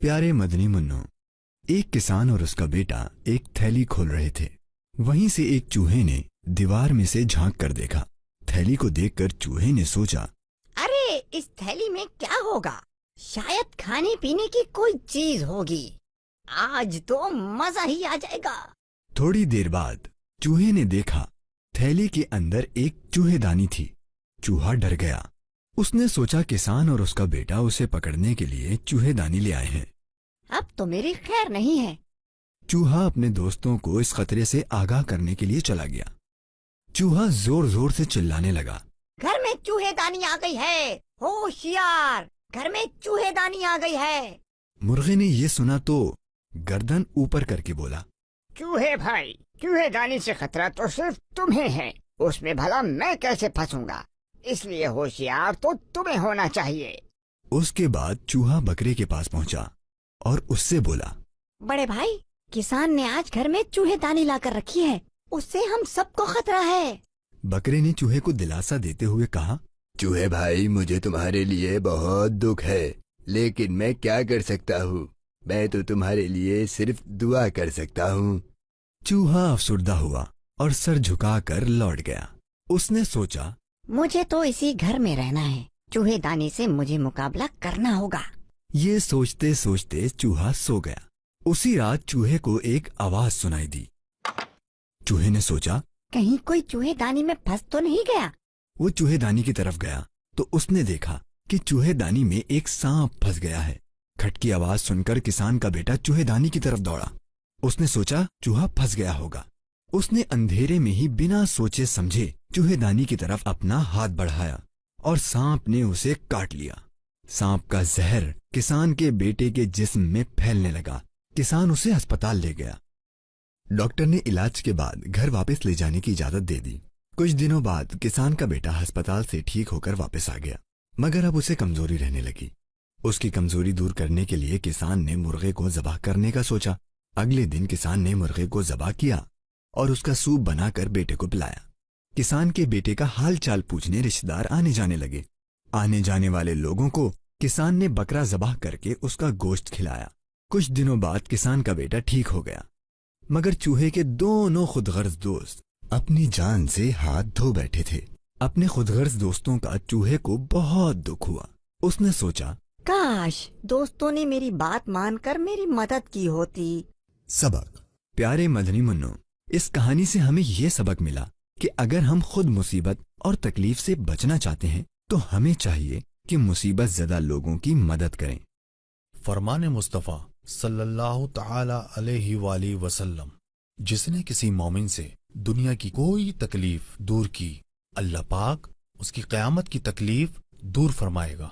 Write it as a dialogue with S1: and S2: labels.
S1: प्यारे मदनी मुन्नो, एक किसान और उसका बेटा एक थैली खोल रहे थे। वहीं से एक चूहे ने दीवार में से झांक कर देखा। थैली को देखकर चूहे ने सोचा,
S2: अरे इस थैली में क्या होगा? शायद खाने पीने की कोई चीज होगी। आज तो मजा ही आ जाएगा।
S1: थोड़ी देर बाद चूहे ने देखा थैली के अंदर एक चूहेदानी थी। चूहा डर गया। उसने सोचा किसान और उसका बेटा उसे पकड़ने के लिए चूहेदानी ले आए हैं।
S2: अब तो मेरी खैर नहीं है।
S1: चूहा अपने दोस्तों को इस खतरे से आगाह करने के लिए चला गया। चूहा जोर जोर से चिल्लाने लगा,
S2: घर में चूहेदानी आ गई है, होशियार, घर में चूहेदानी आ गई है।
S1: मुर्गे ने ये सुना तो गर्दन ऊपर करके बोला,
S3: चूहे भाई, चूहेदानी से खतरा तो सिर्फ तुम्हें है, उसमें भला मैं कैसे फंसूंगा? इसलिए होशियार तो तुम्हें होना चाहिए।
S1: उसके बाद चूहा बकरे के पास पहुंचा और उससे बोला,
S2: बड़े भाई, किसान ने आज घर में चूहेदानी लाकर रखी है, उससे हम सबको खतरा है।
S1: बकरे ने चूहे को दिलासा देते हुए कहा,
S4: चूहे भाई, मुझे तुम्हारे लिए बहुत दुख है, लेकिन मैं क्या कर सकता हूँ? मैं तो तुम्हारे लिए सिर्फ दुआ कर सकता हूँ।
S1: चूहा अफसुर्दा हुआ और सर झुकाकर लौट गया। उसने सोचा,
S2: मुझे तो इसी घर में रहना है, चूहेदानी से मुझे मुकाबला करना होगा।
S1: ये सोचते सोचते चूहा सो गया। उसी रात चूहे को एक आवाज सुनाई दी। चूहे ने सोचा,
S2: कहीं कोई चूहेदानी में फंस तो नहीं गया।
S1: वो चूहेदानी की तरफ गया तो उसने देखा कि चूहेदानी में एक सांप फंस गया है। खट की आवाज सुनकर किसान का बेटा चूहेदानी की तरफ दौड़ा। उसने सोचा चूहा फंस गया होगा। उसने अंधेरे में ही बिना सोचे समझे चूहेदानी की तरफ अपना हाथ बढ़ाया और सांप ने उसे काट लिया। सांप का जहर किसान के बेटे के जिस्म में फैलने लगा। किसान उसे अस्पताल ले गया। डॉक्टर ने इलाज के बाद घर वापस ले जाने की इजाजत दे दी। कुछ दिनों बाद किसान का बेटा अस्पताल से ठीक होकर वापस आ गया, मगर अब उसे कमजोरी रहने लगी। उसकी कमजोरी दूर करने के लिए किसान ने मुर्गे को ज़बाह करने का सोचा। अगले दिन किसान ने मुर्गे को ज़बाह किया और उसका सूप बनाकर बेटे को पिलाया। किसान के बेटे का हाल चाल पूछने रिश्तेदार आने जाने लगे। आने जाने वाले लोगों को किसान ने बकरा ज़बाह करके उसका गोश्त खिलाया। कुछ दिनों बाद किसान का बेटा ठीक हो गया, मगर चूहे के दोनों खुदगर्ज दोस्त अपनी जान से हाथ धो बैठे थे। अपने खुदगर्ज दोस्तों का चूहे को बहुत दुख हुआ। उसने सोचा,
S2: काश दोस्तों ने मेरी बात मानकर मेरी मदद की होती।
S1: सबक। प्यारे मदनी मुन्नो, इस कहानी से हमें यह सबक मिला कि अगर हम खुद मुसीबत और तकलीफ से बचना चाहते हैं तो हमें चाहिए कि मुसीबत ज़दा लोगों की मदद करें।
S5: फरमान मुस्तफ़ा सल्लल्लाहु तआला अलैहि वसल्लम, जिसने किसी मोमिन से दुनिया की कोई तकलीफ दूर की, अल्लाह पाक उसकी क़यामत की तकलीफ दूर फरमाएगा।